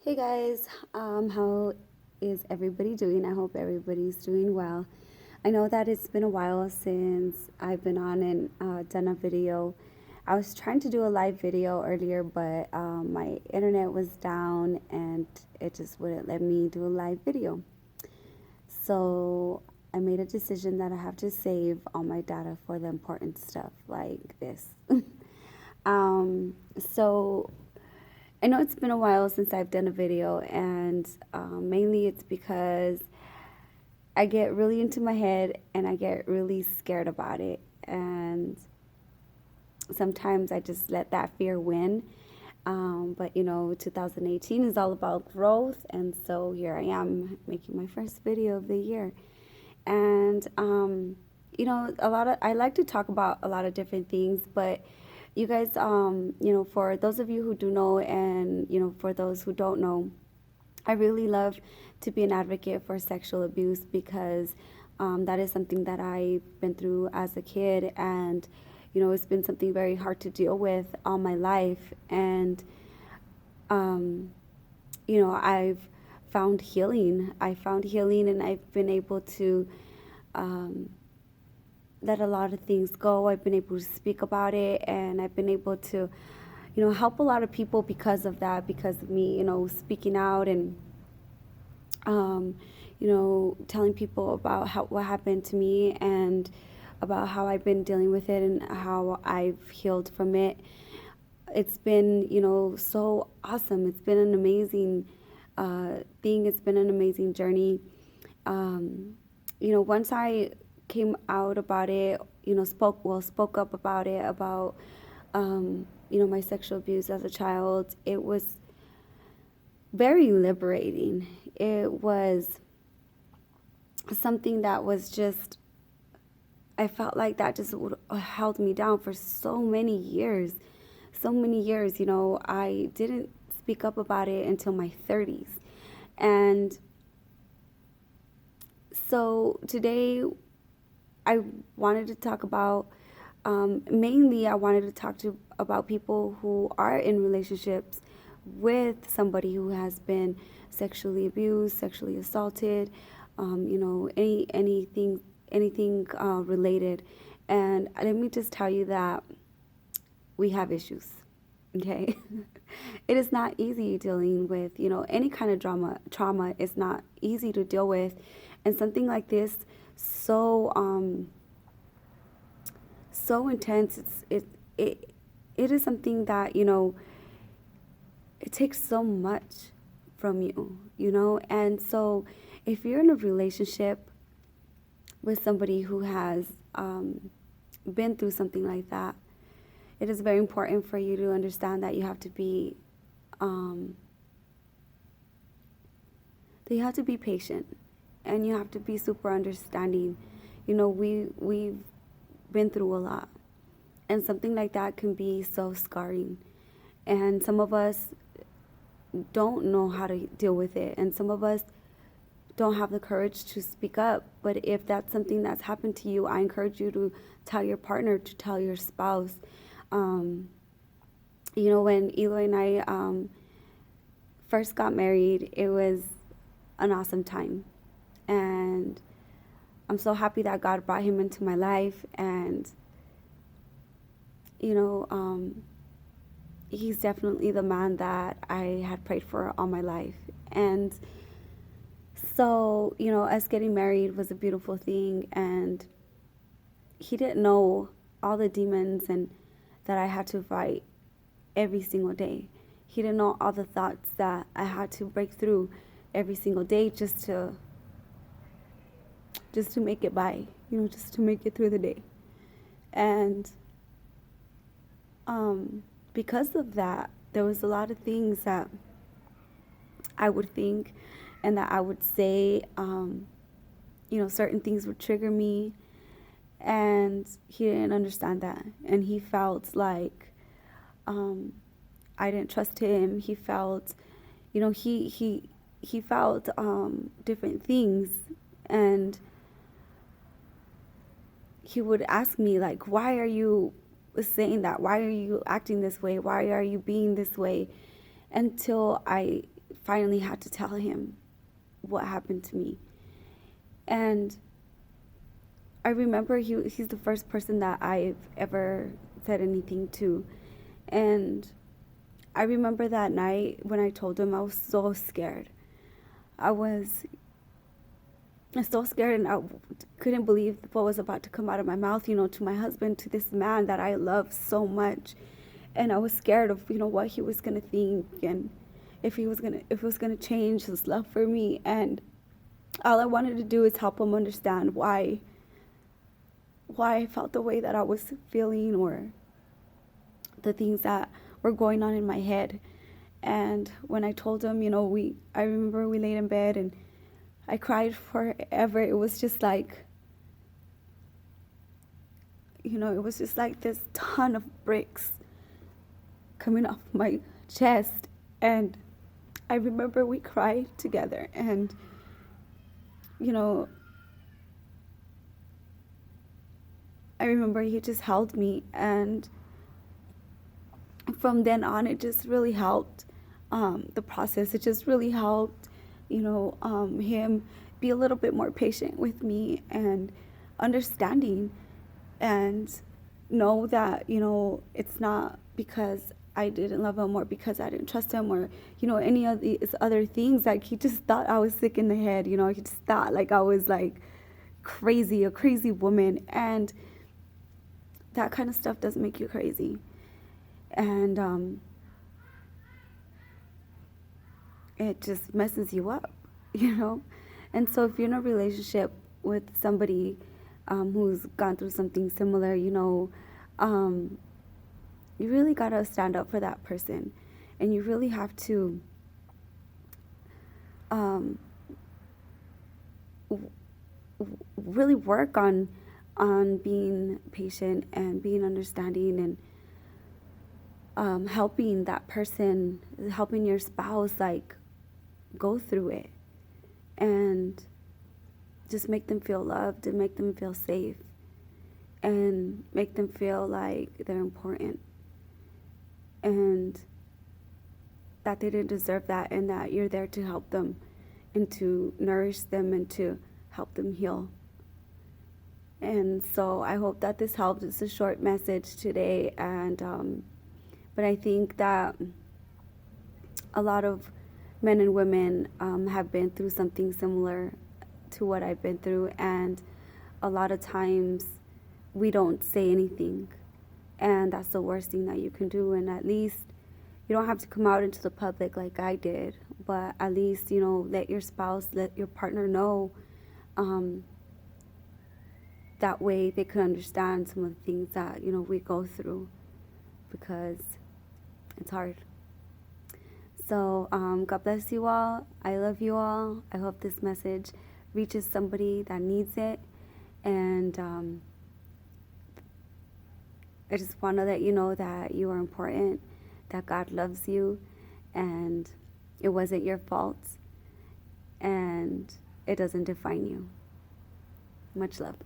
Hey guys, how is everybody doing? I hope everybody's doing well. I know that it's been a while since I've been on and done a video. I was trying to do a live video earlier, but my internet was down and it just wouldn't let me do a live video. So I made a decision that I have to save all my data for the important stuff like this. So I know it's been a while since I've done a video, and mainly it's because I get really into my head and I get really scared about it. And sometimes I just let that fear win. But 2018 is all about growth, and so here I am making my first video of the year. And I like to talk about a lot of different things, but you guys, for those of you who do know, and for those who don't know, I really love to be an advocate for sexual abuse because that is something that I've been through as a kid, and it's been something very hard to deal with all my life. And I've found healing. I found healing, and I've been able to um, let a lot of things go. I've been able to speak about it, and I've been able to, help a lot of people because of that, because of me, speaking out and, telling people about what happened to me and about how I've been dealing with it and how I've healed from it. It's been, so awesome. It's been an amazing thing. It's been an amazing journey. Once I came out about it, spoke up about it, about, my sexual abuse as a child, it was very liberating. It was something that was just, I felt like that just held me down for so many years. So many years, I didn't speak up about it until my 30s. And so today I wanted to talk about, mainly I wanted to talk about people who are in relationships with somebody who has been sexually abused, sexually assaulted, anything related. And let me just tell you that we have issues, okay? It is not easy dealing with, any kind of trauma is not easy to deal with. And something like this, so so intense, it is something that, it takes so much from you, and so if you're in a relationship with somebody who has been through something like that, it is very important for you to understand that you have to be patient, and you have to be super understanding. We've been through a lot, and something like that can be so scarring, and some of us don't know how to deal with it, and some of us don't have the courage to speak up. But if that's something that's happened to you, I encourage you to tell your partner, to tell your spouse. When Eloy and I first got married, it was an awesome time, and I'm so happy that God brought him into my life. And he's definitely the man that I had prayed for all my life. And so, us getting married was a beautiful thing, and he didn't know all the demons and that I had to fight every single day. He didn't know all the thoughts that I had to break through every single day just to make it by, just to make it through the day. And because of that, there was a lot of things that I would think and that I would say. Certain things would trigger me, and he didn't understand that, and he felt like I didn't trust him. He felt, he felt different things, and he would ask me, like, why are you saying that? Why are you acting this way? Why are you being this way? Until I finally had to tell him what happened to me. And I remember he's the first person that I've ever said anything to. And I remember that night when I told him, I was so scared. I was so scared, and I couldn't believe what was about to come out of my mouth, to my husband, to this man that I love so much. And I was scared of, what he was going to think, and if it was going to change his love for me. And all I wanted to do is help him understand why I felt the way that I was feeling, or the things that were going on in my head. And when I told him, I remember we laid in bed and I cried forever. It was just like, it was just like this ton of bricks coming off my chest. And I remember we cried together, and, I remember he just held me, and from then on, it just really helped, the process. It just really helped, him be a little bit more patient with me and understanding, and know that, it's not because I didn't love him or because I didn't trust him, or, any of these other things. Like, he just thought I was sick in the head, he just thought like I was like a crazy woman. And that kind of stuff doesn't make you crazy. And it just messes you up, And so if you're in a relationship with somebody who's gone through something similar, you really got to stand up for that person. And you really have to really work on being patient and being understanding, and helping that person, helping your spouse, like, go through it, and just make them feel loved, and make them feel safe, and make them feel like they're important, and that they didn't deserve that, and that you're there to help them and to nourish them and to help them heal. And so I hope that this helped. It's a short message today, and but I think that a lot of men and women have been through something similar to what I've been through, and a lot of times we don't say anything, and that's the worst thing that you can do. And at least you don't have to come out into the public like I did, but at least, let your spouse, let your partner know. That way they could understand some of the things that, we go through, because it's hard. So God bless you all. I love you all. I hope this message reaches somebody that needs it. And I just want to let you know that you are important, that God loves you, and it wasn't your fault, and it doesn't define you. Much love.